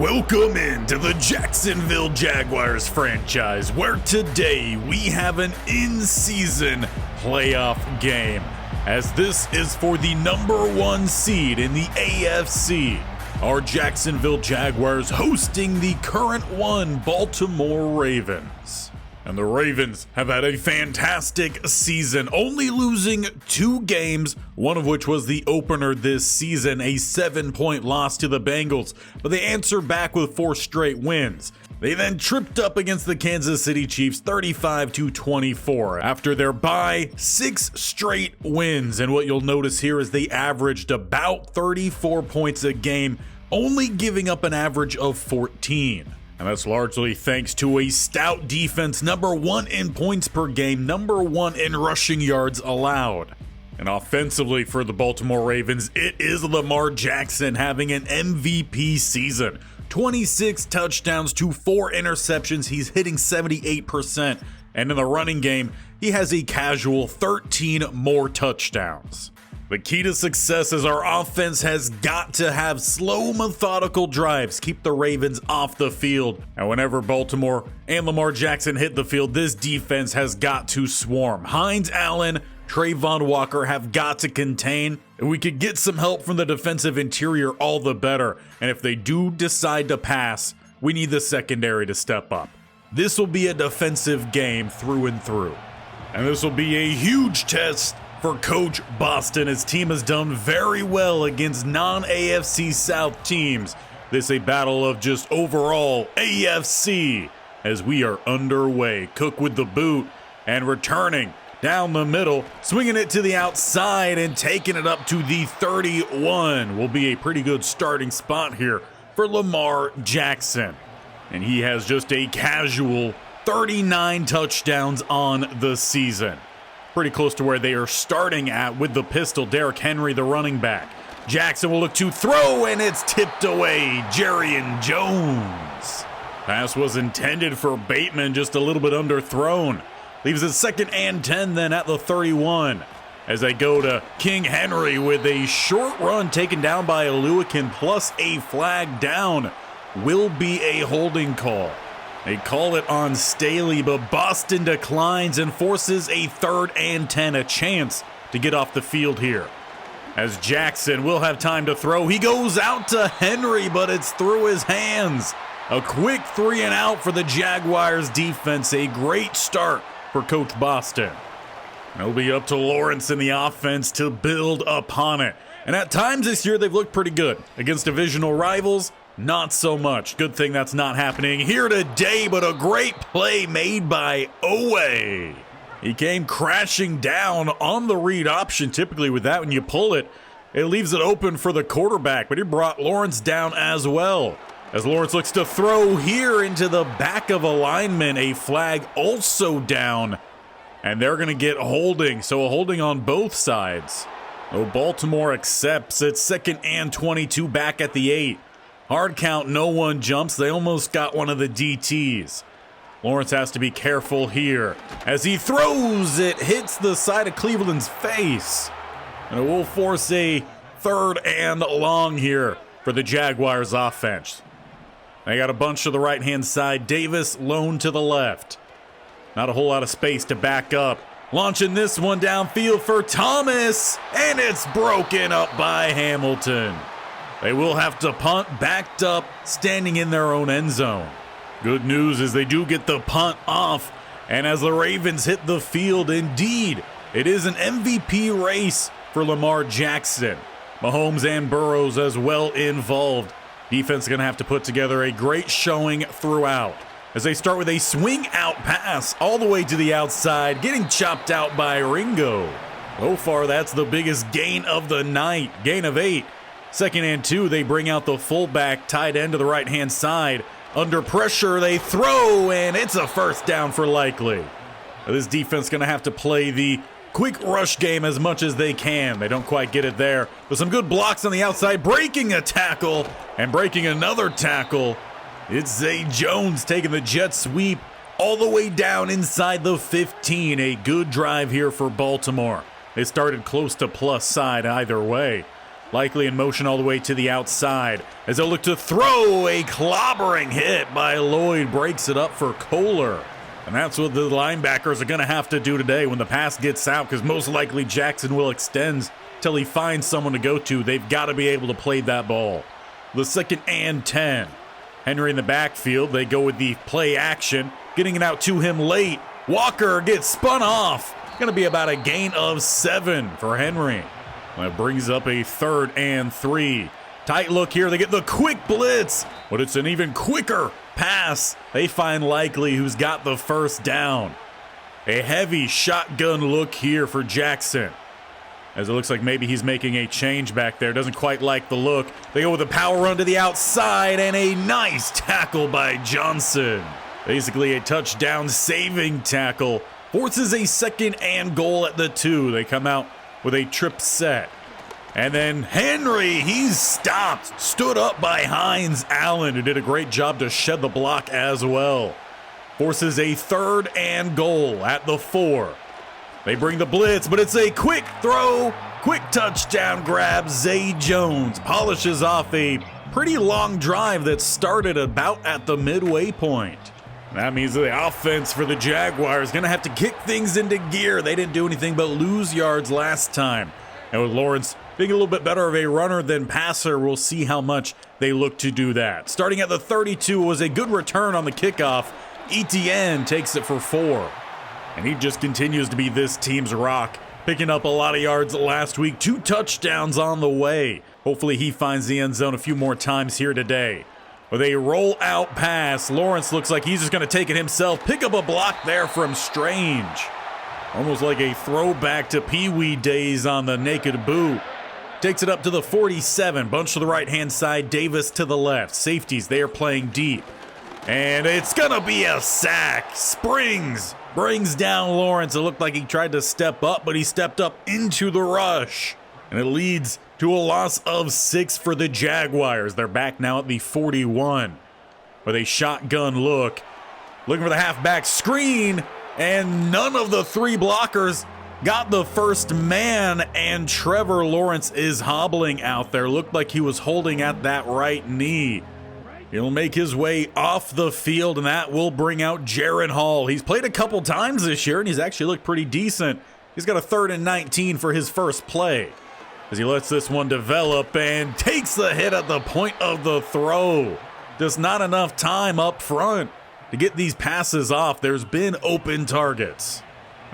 Welcome into the Jacksonville Jaguars franchise, where today we have an in-season playoff game, as this is for the #1 seed in the AFC. Our Jacksonville Jaguars hosting the current one Baltimore Ravens. And the Ravens have had a fantastic season, only losing 2 games, one of which was the opener this season, a 7-point loss to the Bengals, but they answered back with 4 straight wins. They then tripped up against the Kansas City Chiefs 35-24. After their bye, 6 straight wins, and what you'll notice here is they averaged about 34 points a game, only giving up an average of 14. And that's largely thanks to a stout defense, #1 in points per game, #1 in rushing yards allowed. And offensively for the Baltimore Ravens, it is Lamar Jackson having an MVP season. 26 touchdowns to 4 interceptions. He's hitting 78%. And in the running game, he has a casual 13 more touchdowns. The key to success is our offense has got to have slow, methodical drives, keep the Ravens off the field. And whenever Baltimore and Lamar Jackson hit the field, this defense has got to swarm. Hines Allen, Trayvon Walker have got to contain. If we could get some help from the defensive interior, all the better. And if they do decide to pass, we need the secondary to step up. This will be a defensive game through and through. And this will be a huge test for Coach Boston. His team has done very well against non-AFC South teams. This is a battle of just overall AFC as we are underway. Cook with the boot and returning down the middle, swinging it to the outside and taking it up to the 31. Will be a pretty good starting spot here for Lamar Jackson. And he has just a casual 39 touchdowns on the season. Pretty close to where they are starting at with the pistol. Derrick Henry, the running back. Jackson will look to throw, and it's tipped away. Jaren Jones. Pass was intended for Bateman, just a little bit underthrown. Leaves it 2nd and 10 then at the 31. As they go to King Henry with a short run taken down by Aluakin, plus a flag down. Will be a holding call. They call it on Staley, but Boston declines and forces a 3rd and 10, a chance to get off the field here. As Jackson will have time to throw, he goes out to Henry, but it's through his hands. A quick 3 and out for the Jaguars defense, a great start for Coach Boston. It'll be up to Lawrence in the offense to build upon it. And at times this year, they've looked pretty good. Against divisional rivals, not so much. Good thing that's not happening here today, but a great play made by Owe. He came crashing down on the read option. Typically with that, when you pull it, it leaves it open for the quarterback, but he brought Lawrence down as well. As Lawrence looks to throw here into the back of a lineman, a flag also down, and they're going to get holding, so a holding on both sides. Oh, Baltimore accepts. It's 2nd and 22 back at the 8. Hard count, no one jumps. They almost got one of the DTs. Lawrence has to be careful here. As he throws, it hits the side of Cleveland's face. And it will force a 3rd and long here for the Jaguars offense. They got a bunch to the right-hand side. Davis lone to the left. Not a whole lot of space to back up. Launching this one downfield for Thomas. And it's broken up by Hamilton. They will have to punt backed up, standing in their own end zone. Good news is they do get the punt off. And as the Ravens hit the field, indeed, it is an MVP race for Lamar Jackson. Mahomes and Burrows as well involved. Defense going to have to put together a great showing throughout. As they start with a swing out pass all the way to the outside, getting chopped out by Ringo. So far, that's the biggest gain of the night. Gain of 8. 2nd and 2, they bring out the fullback, tight end to the right-hand side. Under pressure, they throw, and it's a 1st down for Likely. This defense going to have to play the quick rush game as much as they can. They don't quite get it there. But some good blocks on the outside, breaking a tackle and breaking another tackle. It's Zay Jones taking the jet sweep all the way down inside the 15. A good drive here for Baltimore. They started close to plus side either way. likely in motion all the way to the outside as they'll look to throw. A clobbering hit by Lloyd breaks it up for Kohler. And that's what the linebackers are going to have to do today when the pass gets out, because most likely Jackson will extend till he finds someone to go to. They've got to be able to play that ball. The 2nd and 10. Henry in the backfield. They go with the play action, getting it out to him late. Walker gets spun off. Going to be about a gain of 7 for Henry. That brings up a 3rd and 3. Tight look here. They get the quick blitz, but it's an even quicker pass. They find Likely, who's got the first down. A heavy shotgun look here for Jackson, as it looks like maybe he's making a change back there. Doesn't quite like the look. They go with a power run to the outside, and a nice tackle by Johnson. Basically a touchdown saving tackle. Forces a 2nd and goal at the 2. They come out with a trip set. And then Henry, he's stopped. Stood up by Hines Allen, who did a great job to shed the block as well. Forces a 3rd and goal at the 4. They bring the blitz, but it's a quick throw. Quick touchdown grab. Zay Jones polishes off a pretty long drive that started about at the midway point. That means the offense for the Jaguars is going to have to kick things into gear. They didn't do anything but lose yards last time. And with Lawrence being a little bit better of a runner than passer, we'll see how much they look to do that. Starting at the 32 was a good return on the kickoff. Etienne takes it for 4. And he just continues to be this team's rock, picking up a lot of yards last week. 2 touchdowns on the way. Hopefully he finds the end zone a few more times here today. With a roll-out pass, Lawrence looks like he's just going to take it himself. Pick up a block there from Strange. Almost like a throwback to Pee Wee days on the naked boot. Takes it up to the 47. Bunch to the right-hand side, Davis to the left. Safeties, they are playing deep. And it's going to be a sack. Springs brings down Lawrence. It looked like he tried to step up, but he stepped up into the rush. And it leads to a loss of 6 for the Jaguars. They're back now at the 41 with a shotgun look. Looking for the halfback screen, and none of the 3 blockers got the first man, and Trevor Lawrence is hobbling out there. Looked like he was holding at that right knee. He'll make his way off the field, and that will bring out Jaren Hall. He's played a couple times this year, and he's actually looked pretty decent. He's got a 3rd and 19 for his first play, as he lets this one develop and takes the hit at the point of the throw. Just not enough time up front to get these passes off. There's been open targets.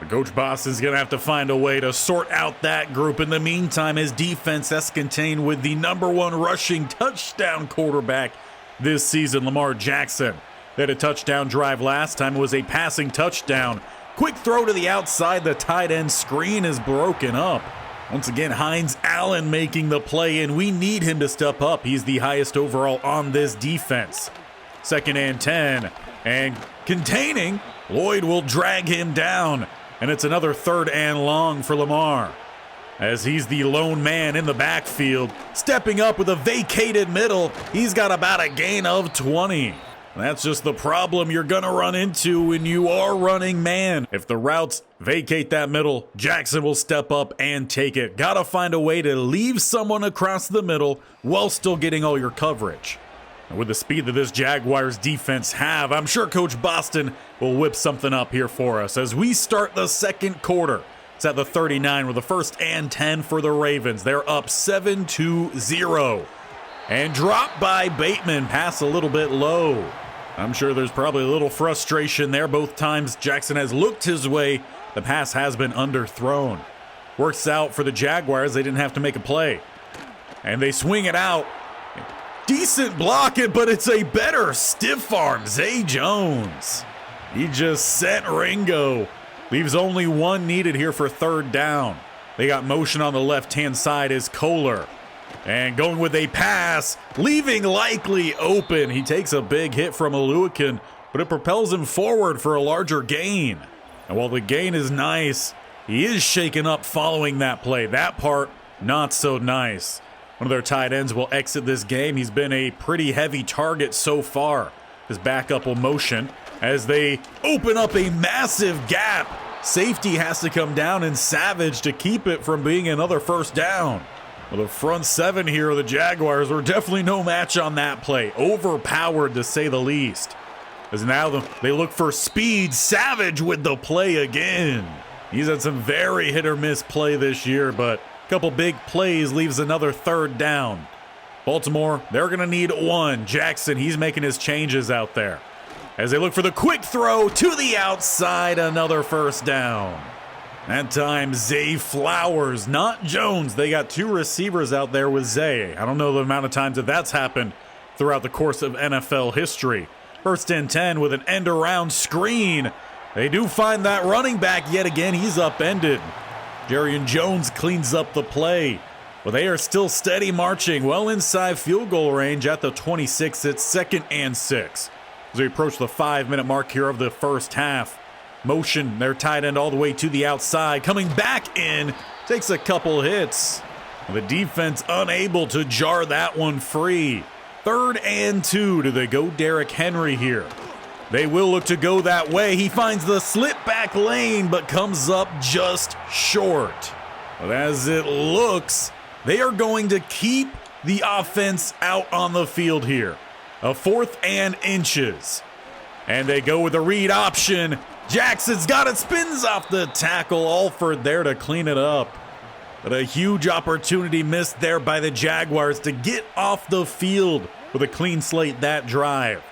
Coach Boston's going to have to find a way to sort out that group. In the meantime, his defense has contained with the #1 rushing touchdown quarterback this season, Lamar Jackson. They had a touchdown drive last time. It was a passing touchdown. Quick throw to the outside. The tight end screen is broken up. Once again, Hines Allen making the play, and we need him to step up. He's the highest overall on this defense. 2nd and 10, and containing, Lloyd will drag him down, and it's another 3rd and long for Lamar, as he's the lone man in the backfield, stepping up with a vacated middle. He's got about a gain of 20. That's just the problem you're going to run into when you are running man. If the routes vacate that middle, Jackson will step up and take it. Got to find a way to leave someone across the middle while still getting all your coverage. And with the speed that this Jaguars defense have, I'm sure Coach Boston will whip something up here for us as we start the 2nd quarter. It's at the 39 with the 1st and 10 for the Ravens. They're up 7-0. And dropped by Bateman, pass a little bit low. I'm sure there's probably a little frustration there. Both times Jackson has looked his way. The pass has been underthrown. Works out for the Jaguars. They didn't have to make a play. And they swing it out. Decent blocking, but it's a better stiff arm. Zay Jones. He just sent Ringo. Leaves only 1 needed here for 3rd down. They got motion on the left-hand side is Kohler. And going with a pass, leaving Likely open. He takes a big hit from Aluakin, but it propels him forward for a larger gain. And while the gain is nice, he is shaken up following that play. That part, not so nice. One of their tight ends will exit this game. He's been a pretty heavy target so far. His backup will motion as they open up a massive gap. Safety has to come down and Savage to keep it from being another 1st down. Well, the front seven here of the Jaguars were definitely no match on that play. Overpowered, to say the least. As now they look for speed. Savage with the play again. He's had some very hit-or-miss play this year, but a couple big plays leaves another third down. Baltimore, they're going to need one. Jackson, he's making his changes out there. As they look for the quick throw to the outside, another first down. That time, Zay Flowers, not Jones. They got two receivers out there with Zay. I don't know the amount of times that that's happened throughout the course of NFL history. First and 10 with an end-around screen. They do find that running back yet again. He's upended. Jaren Jones cleans up the play. But they are still steady marching well inside field goal range at the 26. It's 2nd and 6. As we approach the 5-minute mark here of the first half. Motion, their tight end all the way to the outside. Coming back in, takes a couple hits. The defense unable to jar that one free. 3rd and 2. Do they go Derrick Henry here? They will look to go that way. He finds the slip back lane, but comes up just short. But as it looks, they are going to keep the offense out on the field here. A 4th and inches. And they go with a read option. Jackson's got it, spins off the tackle. Alford there to clean it up. But a huge opportunity missed there by the Jaguars to get off the field with a clean slate that drive.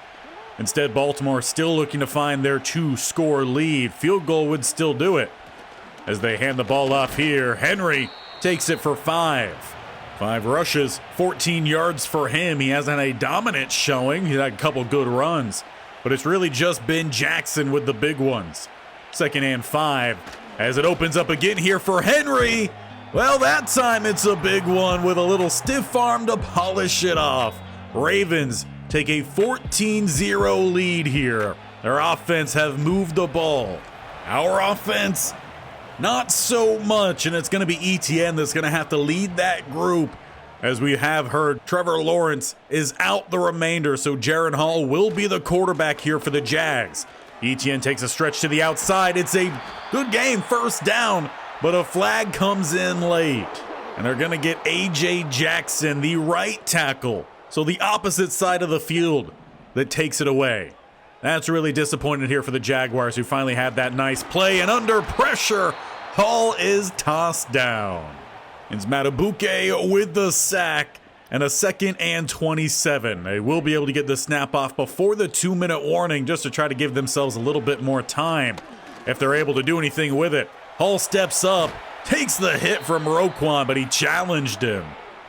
Instead, Baltimore still looking to find their 2-score lead. Field goal would still do it. As they hand the ball off here, Henry takes it for 5. 5 rushes, 14 yards for him. He hasn't had a dominant showing. He had a couple good runs. But it's really just been Jackson with the big ones. 2nd and 5. As it opens up again here for Henry. Well, that time it's a big one with a little stiff arm to polish it off. Ravens take a 14-0 lead here. Their offense have moved the ball. Our offense, not so much, and it's going to be ETN that's going to have to lead that group. As we have heard, Trevor Lawrence is out the remainder, so Jaren Hall will be the quarterback here for the Jags. ETN takes a stretch to the outside. It's a good game, first down, but a flag comes in late. And they're going to get A.J. Jackson, the right tackle, so the opposite side of the field, that takes it away. That's really disappointing here for the Jaguars, who finally had that nice play, and under pressure, Hall is tossed down. It's Matabuke with the sack and a 2nd and 27. They will be able to get the snap off before the 2-minute warning just to try to give themselves a little bit more time if they're able to do anything with it. Hall steps up, takes the hit from Roquan, but he challenged him.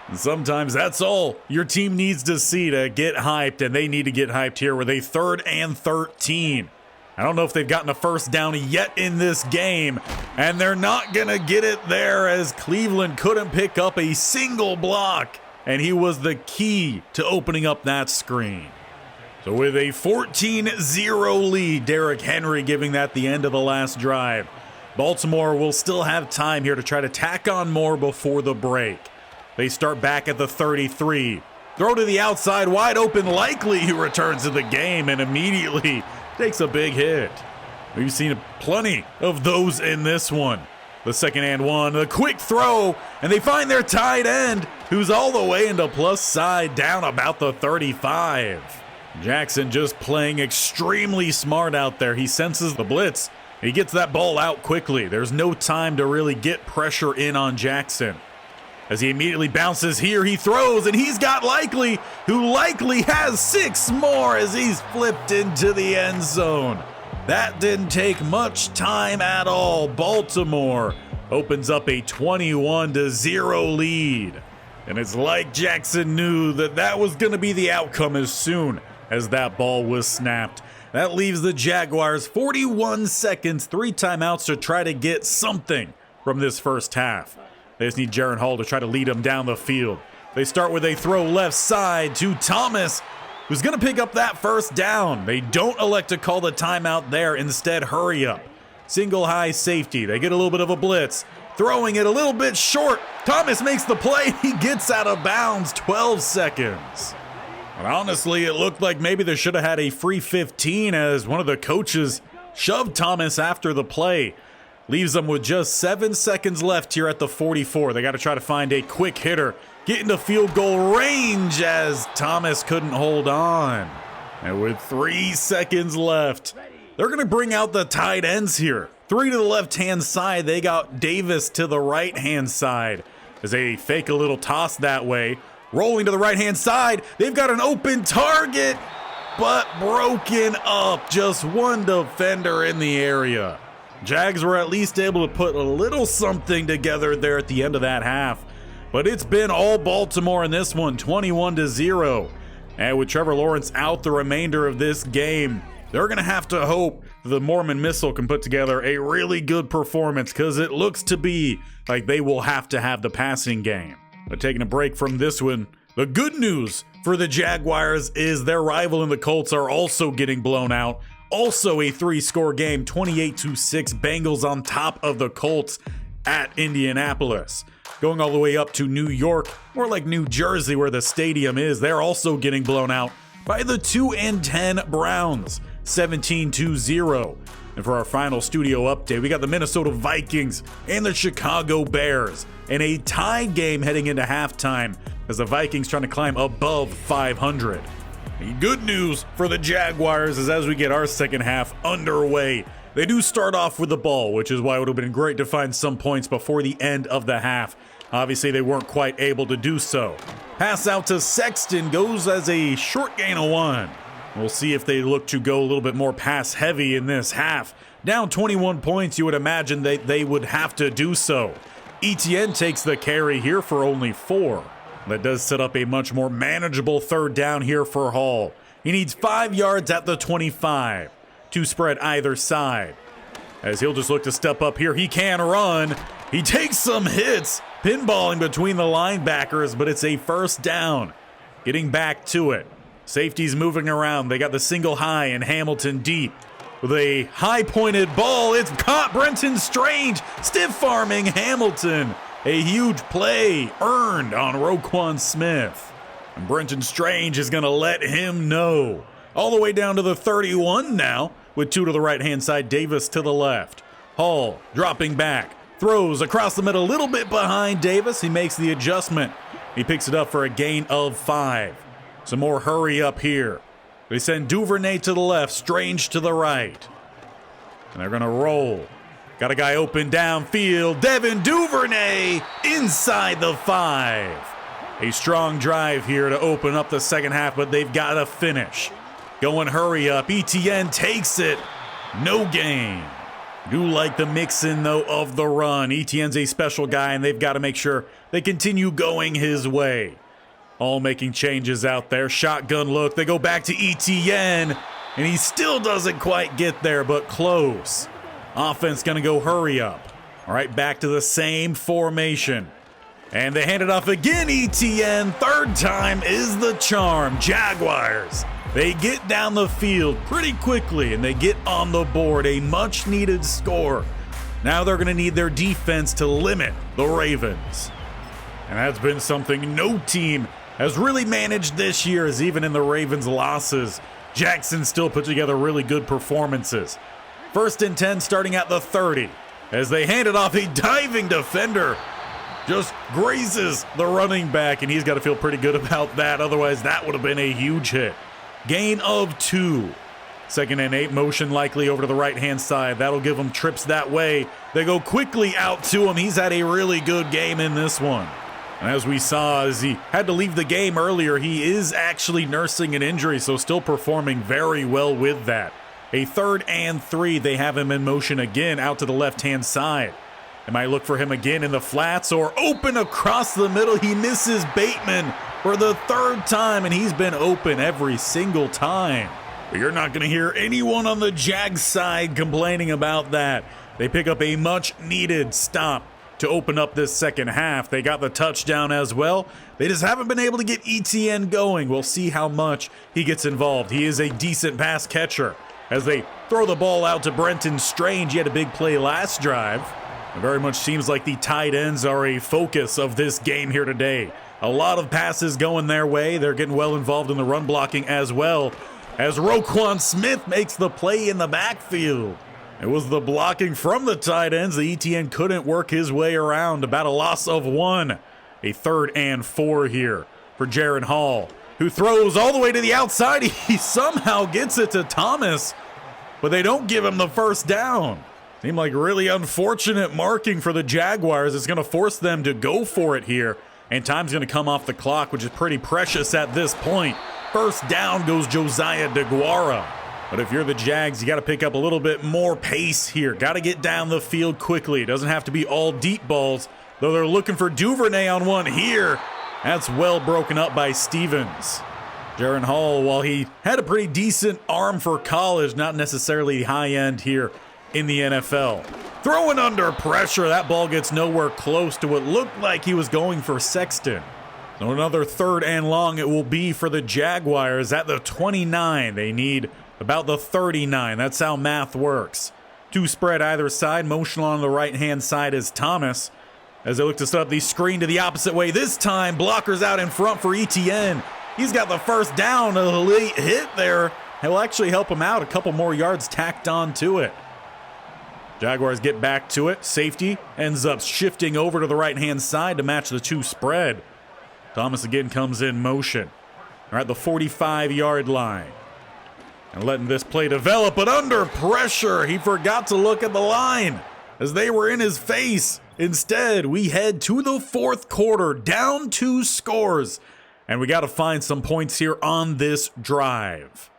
And sometimes that's all your team needs to see to get hyped, and they need to get hyped here with a 3rd and 13. I don't know if they've gotten a first down yet in this game, and they're not going to get it there as Cleveland couldn't pick up a single block, and he was the key to opening up that screen. So with a 14-0 lead, Derrick Henry giving that the end of the last drive. Baltimore will still have time here to try to tack on more before the break. They start back at the 33. Throw to the outside, wide open, Likely, who returns to the game and immediately takes a big hit. We've seen plenty of those in this one. The 2nd and 1, a quick throw, and they find their tight end, who's all the way into plus side, down about the 35. Jackson just playing extremely smart out there. He senses the blitz. He gets that ball out quickly. There's no time to really get pressure in on Jackson. As he immediately bounces here, he throws, and he's got Likely, who likely has 6 more as he's flipped into the end zone. That didn't take much time at all. Baltimore opens up a 21-0 lead. And it's like Jackson knew that was going to be the outcome as soon as that ball was snapped. That leaves the Jaguars 41 seconds, 3 timeouts to try to get something from this first half. They just need Jaren Hall to try to lead them down the field. They start with a throw left side to Thomas, who's going to pick up that first down. They don't elect to call the timeout there. Instead, hurry up. Single high safety. They get a little bit of a blitz. Throwing it a little bit short. Thomas makes the play. He gets out of bounds. 12 seconds. But honestly, it looked like maybe they should have had a free 15 as one of the coaches shoved Thomas after the play. Leaves them with just 7 seconds left here at the 44. They got to try to find a quick hitter. Get into field goal range as Thomas couldn't hold on. And with 3 seconds left, they're going to bring out the tight ends here. 3 to the left-hand side. They got Davis to the right-hand side as they fake a little toss that way. Rolling to the right-hand side. They've got an open target, but broken up. Just one defender in the area. Jags were at least able to put a little something together there at the end of that half. But it's been all Baltimore in this one, 21-0. And with Trevor Lawrence out the remainder of this game, they're going to have to hope the Mormon Missile can put together a really good performance, because it looks to be like they will have to have the passing game. But taking a break from this one, the good news for the Jaguars is their rival in the Colts are also getting blown out. Also a 3-score game, 28-6, Bengals on top of the Colts at Indianapolis. Going all the way up to New York, more like New Jersey where the stadium is, they're also getting blown out by the 2-10 Browns, 17-0. And for our final studio update, we got the Minnesota Vikings and the Chicago Bears in a tied game heading into halftime as the Vikings trying to climb above 500. The good news for the Jaguars is as we get our second half underway, they do start off with the ball, which is why it would have been great to find some points before the end of the half. Obviously, they weren't quite able to do so. Pass out to Sexton goes as a short gain of 1. We'll see if they look to go a little bit more pass heavy in this half. Down 21 points, you would imagine they would have to do so. Etienne takes the carry here for only 4. That does set up a much more manageable third down here for Hall. He needs 5 yards at the 25 to spread either side. As he'll just look to step up here, he can run. He takes some hits, pinballing between the linebackers, but it's a first down. Getting back to it. Safety's moving around. They got the single high and Hamilton deep. With a high-pointed ball, it's caught. Brenton Strange stiff-arming Hamilton. A huge play earned on Roquan Smith. And Brenton Strange is going to let him know. All the way down to the 31 now, with 2 to the right-hand side, Davis to the left. Hall dropping back, throws across the middle, a little bit behind Davis. He makes the adjustment. He picks it up for a gain of 5. Some more hurry up here. They send Duvernay to the left, Strange to the right. And they're going to roll. Got a guy open downfield. Devin Duvernay inside the 5. A strong drive here to open up the second half, but they've got to finish. Going hurry up. Etienne takes it. No gain. Do like the mix-in, though, of the run. Etienne's a special guy, and they've got to make sure they continue going his way. All making changes out there. Shotgun look. They go back to Etienne, and he still doesn't quite get there, but close. Offense going to go hurry up. All right, back to the same formation. And they hand it off again, Etienne. Third time is the charm. Jaguars, they get down the field pretty quickly, and they get on the board. A much-needed score. Now they're going to need their defense to limit the Ravens. And that's been something no team has really managed this year, as even in the Ravens' losses, Jackson still put together really good performances. 1st and 10 starting at the 30. As they hand it off, a diving defender just grazes the running back, and he's got to feel pretty good about that. Otherwise, that would have been a huge hit. Gain of 2. 2nd and 8, motion likely over to the right-hand side. That'll give them trips that way. They go quickly out to him. He's had a really good game in this one. And as we saw, as he had to leave the game earlier, he is actually nursing an injury, so still performing very well with that. A 3rd and 3, they have him in motion again out to the left-hand side. They might look for him again in the flats or open across the middle. He misses Bateman for the 3rd time, and he's been open every single time. But you're not going to hear anyone on the Jags side complaining about that. They pick up a much-needed stop to open up this second half. They got the touchdown as well. They just haven't been able to get Etienne going. We'll see how much he gets involved. He is a decent pass catcher. As they throw the ball out to Brenton Strange, he had a big play last drive. It very much seems like the tight ends are a focus of this game here today. A lot of passes going their way. They're getting well involved in the run blocking as well. As Roquan Smith makes the play in the backfield. It was the blocking from the tight ends. The ETN couldn't work his way around. About a loss of 1. A 3rd and 4 here for Jaren Hall, who throws all the way to the outside. He somehow gets it to Thomas, but they don't give him the first down. Seemed like really unfortunate marking for the Jaguars. It's going to force them to go for it here, and time's going to come off the clock, which is pretty precious at this point. First down goes Josiah DeGuara. But if you're the Jags, you got to pick up a little bit more pace here. Got to get down the field quickly. It doesn't have to be all deep balls, though they're looking for Duvernay on one here. That's well broken up by Stevens. Jaren Hall, while he had a pretty decent arm for college, not necessarily high end here in the NFL. Throwing under pressure, that ball gets nowhere close to what looked like he was going for Sexton. So another 3rd and long it will be for the Jaguars at the 29. They need about the 39. That's how math works. 2 spread either side. Motion on the right-hand side is Thomas, as they look to set up the screen to the opposite way. This time, blockers out in front for ETN. He's got the first down. A late hit there. He'll actually help him out. A couple more yards tacked on to it. Jaguars get back to it. Safety ends up shifting over to the right-hand side to match the 2 spread. Thomas again comes in motion. They're at the 45-yard line. And letting this play develop, but under pressure, he forgot to look at the line as they were in his face. Instead, we head to the 4th quarter, down 2 scores, and we got to find some points here on this drive.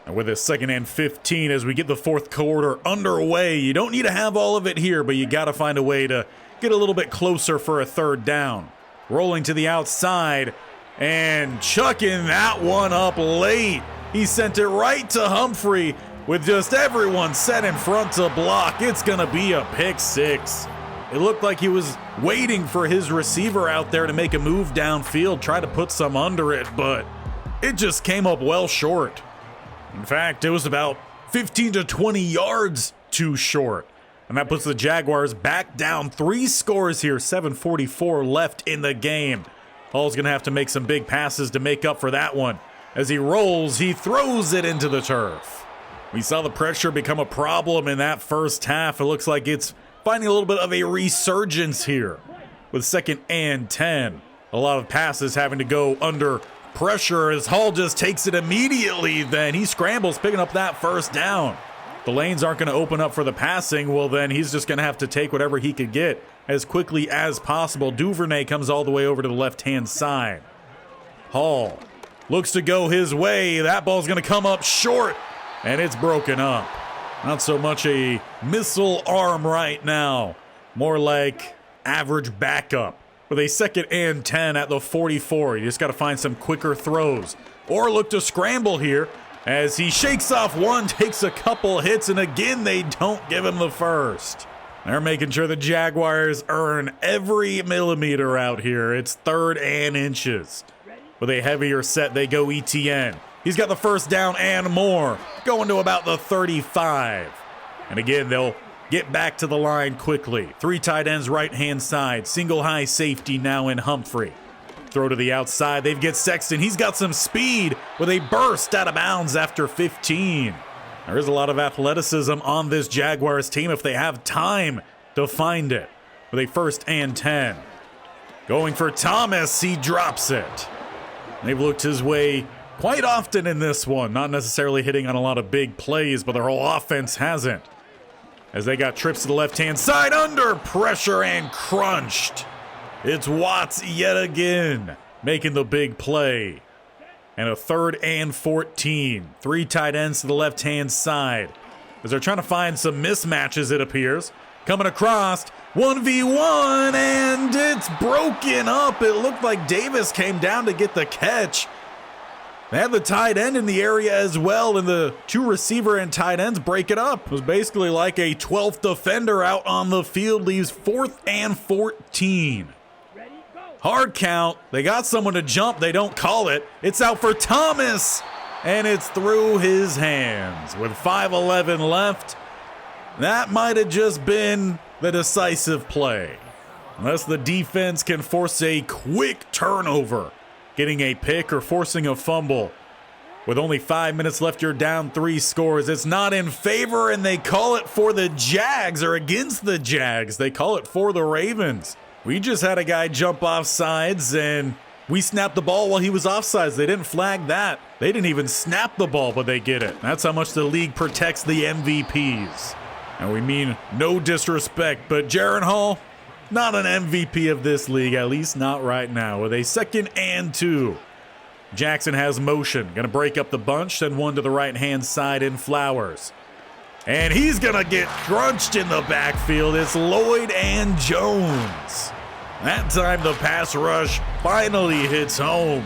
And with a 2nd and 15 as we get the 4th quarter underway, you don't need to have all of it here, but you got to find a way to get a little bit closer for a 3rd down. Rolling to the outside and chucking that one up late. He sent it right to Humphrey with just everyone set in front to block. It's going to be a pick 6. It looked like he was waiting for his receiver out there to make a move downfield, try to put some under it, but it just came up well short. In fact, it was about 15 to 20 yards too short. And that puts the Jaguars back down 3 scores here, 7:44 left in the game. Hall's going to have to make some big passes to make up for that one. As he rolls, he throws it into the turf. We saw the pressure become a problem in that first half. It looks like it's finding a little bit of a resurgence here with 2nd and 10. A lot of passes having to go under pressure as Hall just takes it immediately. Then he scrambles, picking up that first down. The lanes aren't going to open up for the passing. Well, then he's just going to have to take whatever he could get as quickly as possible. Duvernay comes all the way over to the left-hand side. Hall looks to go his way. That ball's going to come up short, and it's broken up. Not so much a missile arm right now, more like average backup. With a 2nd and 10 at the 44, you just got to find some quicker throws or look to scramble here as he shakes off one, takes a couple hits, and again they don't give him the first. They're making sure the Jaguars earn every millimeter out here. It's 3rd and inches. With a heavier set, they go ETN. He's got the first down and more, going to about the 35. And again, they'll get back to the line quickly. 3 tight ends right-hand side. Single high safety now in Humphrey. Throw to the outside. They get Sexton. He's got some speed with a burst out of bounds after 15. There is a lot of athleticism on this Jaguars team if they have time to find it. With a 1st and 10. Going for Thomas. He drops it. They've looked his way quite often in this one. Not necessarily hitting on a lot of big plays, but their whole offense hasn't. As they got trips to the left-hand side, under pressure and crunched. It's Watts yet again making the big play. And a 3rd and 14. 3 tight ends to the left-hand side. As they're trying to find some mismatches, it appears. Coming across, 1v1, and it's broken up. It looked like Davis came down to get the catch. They had the tight end in the area as well, and the 2 receiver and tight ends break it up. It was basically like a 12th defender out on the field, leaves 4th and 14. Hard count. They got someone to jump. They don't call it. It's out for Thomas, and it's through his hands. With 5:11 left, that might have just been the decisive play. Unless the defense can force a quick turnover, getting a pick or forcing a fumble. With only 5 minutes left, you're down 3 scores. It's not in favor, and they call it for the Jags, or against the Jags. They call it for the Ravens. We just had a guy jump off sides, and we snapped the ball while he was offsides. They didn't flag that. They didn't even snap the ball, but they get it. That's how much the league protects the MVPs. And we mean no disrespect, but Jaren Hall, not an MVP of this league, at least not right now. With a 2nd and 2. Jackson has motion, gonna break up the bunch, send one to the right-hand side in Flowers. And he's gonna get crunched in the backfield. It's Lloyd and Jones. That time the pass rush finally hits home.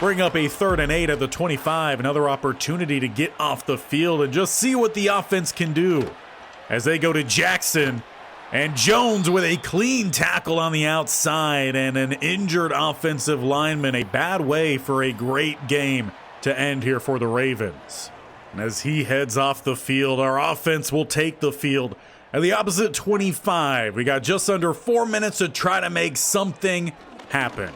Bring up a 3rd and 8 at the 25. Another opportunity to get off the field and just see what the offense can do. As they go to Jackson, and Jones with a clean tackle on the outside and an injured offensive lineman. A bad way for a great game to end here for the Ravens. And as he heads off the field, our offense will take the field at the opposite 25. We got just under 4 minutes to try to make something happen.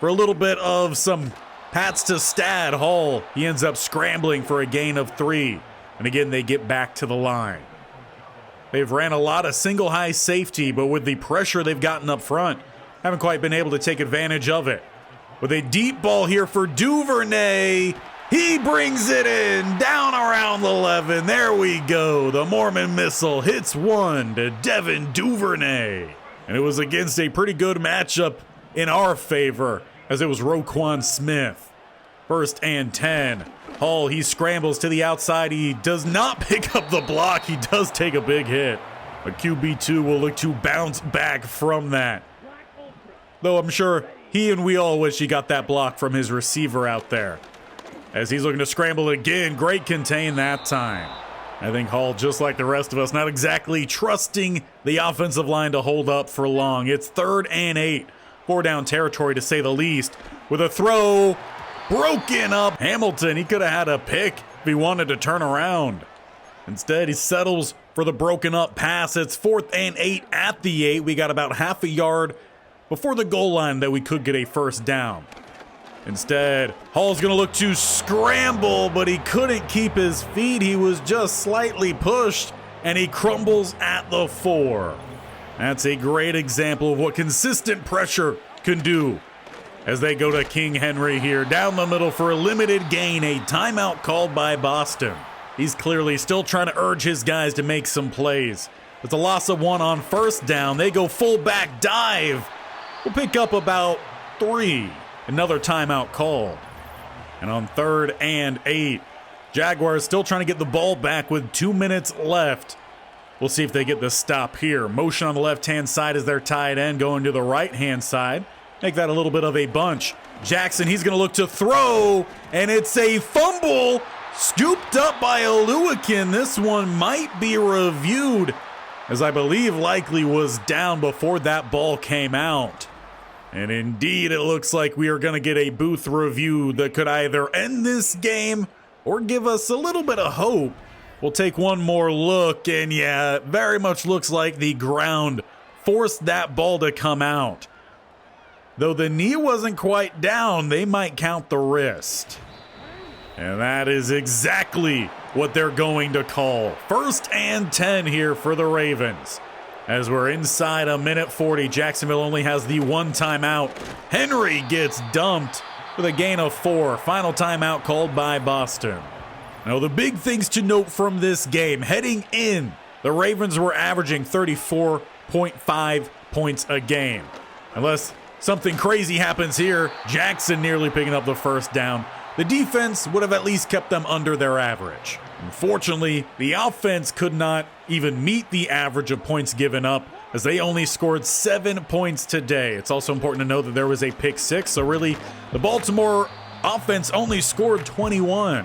For a little bit of some pats to Stad Hall, he ends up scrambling for a gain of 3. And again, they get back to the line. They've ran a lot of single high safety, but with the pressure they've gotten up front, haven't quite been able to take advantage of it. With a deep ball here for Duvernay, he brings it in, down around the 11. There we go. The Mormon missile hits one to Devin Duvernay. And it was against a pretty good matchup in our favor, as it was Roquan Smith. 1st and 10. Hall, he scrambles to the outside. He does not pick up the block. He does take a big hit. But QB2 will look to bounce back from that. Though I'm sure he and we all wish he got that block from his receiver out there. As he's looking to scramble again, great contain that time. I think Hall, just like the rest of us, not exactly trusting the offensive line to hold up for long. It's 3rd and 8. 4 down territory to say the least. With a throw, broken up. Hamilton, he could have had a pick if he wanted to turn around. Instead, he settles for the broken up pass. It's 4th and 8 at the 8. We got about half a yard before the goal line that we could get a 1st down. Instead, Hall's going to look to scramble, but he couldn't keep his feet. He was just slightly pushed, and he crumbles at the 4. That's a great example of what consistent pressure can do. As they go to King Henry here, down the middle for a limited gain, a timeout called by Boston. He's clearly still trying to urge his guys to make some plays. With a loss of 1 on 1st down, they go fullback dive. We'll pick up about 3. Another timeout called. And on 3rd and 8, Jaguars still trying to get the ball back with 2 minutes left. We'll see if they get the stop here. Motion on the left-hand side as their tight end going to the right-hand side. Make that a little bit of a bunch. Jackson, he's going to look to throw, and it's a fumble scooped up by Oluwakin. This one might be reviewed, as I believe likely was down before that ball came out. And indeed, it looks like we are going to get a booth review that could either end this game or give us a little bit of hope. We'll take one more look, and yeah, it very much looks like the ground forced that ball to come out. Though the knee wasn't quite down, they might count the wrist. And that is exactly what they're going to call. 1st and 10 here for the Ravens. As we're inside a minute 40, Jacksonville only has the 1 timeout. Henry gets dumped with a gain of 4. Final timeout called by Boston. Now, the big things to note from this game, heading in, the Ravens were averaging 34.5 points a game. Unless something crazy happens here, Jackson nearly picking up the 1st down. The defense would have at least kept them under their average. Unfortunately, the offense could not even meet the average of points given up, as they only scored 7 points today. It's also important to note that there was a pick 6, so really, the Baltimore offense only scored 21.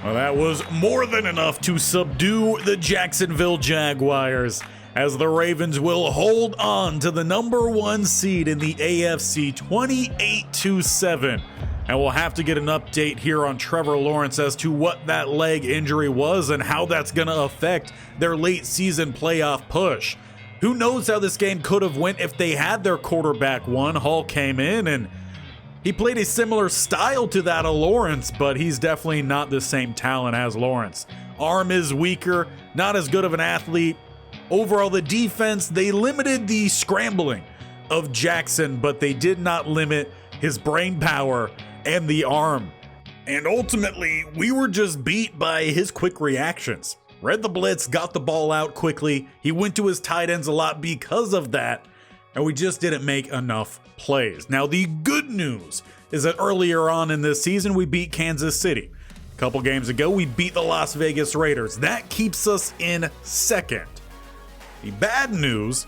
Well, that was more than enough to subdue the Jacksonville Jaguars, as the Ravens will hold on to the number 1 seed in the AFC 28-7. And we'll have to get an update here on Trevor Lawrence as to what that leg injury was and how that's going to affect their late season playoff push. Who knows how this game could have went if they had their quarterback one. Hall came in and He played a similar style to that of Lawrence, but he's definitely not the same talent as Lawrence. Arm is weaker, not as good of an athlete. Overall, the defense, they limited the scrambling of Jackson, but they did not limit his brain power and the arm. And ultimately, we were just beat by his quick reactions. Read the blitz, got the ball out quickly. He went to his tight ends a lot because of that, and we just didn't make enough plays. Now, the good news is that earlier on in this season, we beat Kansas City. A couple games ago, we beat the Las Vegas Raiders. That keeps us in second. The bad news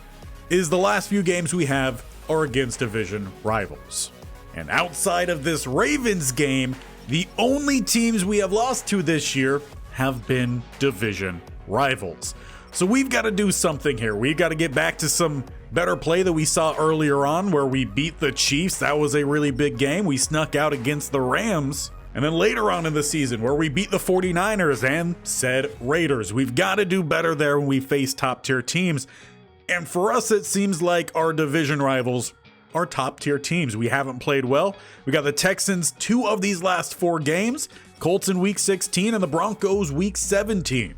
is the last few games we have are against division rivals. And outside of this Ravens game, the only teams we have lost to this year have been division rivals. So we've got to do something here. We've got to get back to some better play that we saw earlier on where we beat the Chiefs. That was a really big game. We snuck out against the Rams. And then later on in the season where we beat the 49ers and said Raiders. We've got to do better there when we face top tier teams. And for us, it seems like our division rivals are top tier teams. We haven't played well. We got the Texans 2 of these last 4 games, Colts in week 16 and the Broncos week 17.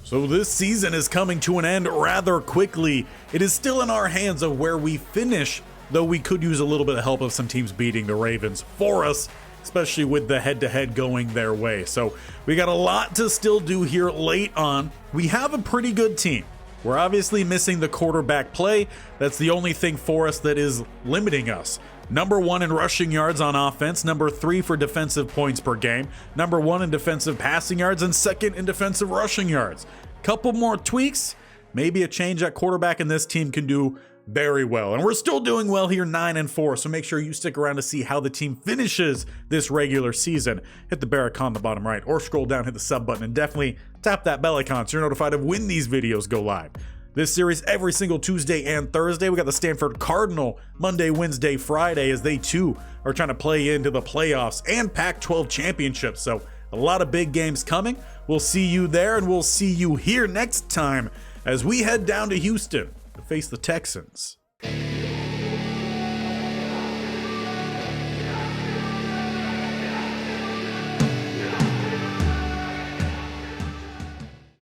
So this season is coming to an end rather quickly. It is still in our hands of where we finish, though we could use a little bit of help of some teams beating the Ravens for us, especially with the head-to-head going their way. So we got a lot to still do here late on. We have a pretty good team. We're obviously missing the quarterback play. That's the only thing for us that is limiting us. Number 1 in rushing yards on offense, number 3 for defensive points per game, number 1 in defensive passing yards, and 2nd in defensive rushing yards. Couple more tweaks, maybe a change at quarterback, and this team can do very well. And we're still doing well here, 9-4, so make sure you stick around to see how the team finishes this regular season. Hit the bell icon on the bottom right, or scroll down, hit the sub button, and definitely tap that bell icon so you're notified of when these videos go live. This series every single Tuesday and Thursday. We got the Stanford Cardinal Monday, Wednesday, Friday, as they too are trying to play into the playoffs and Pac-12 championships. So a lot of big games coming. We'll see you there, and we'll see you here next time as we head down to Houston to face the Texans.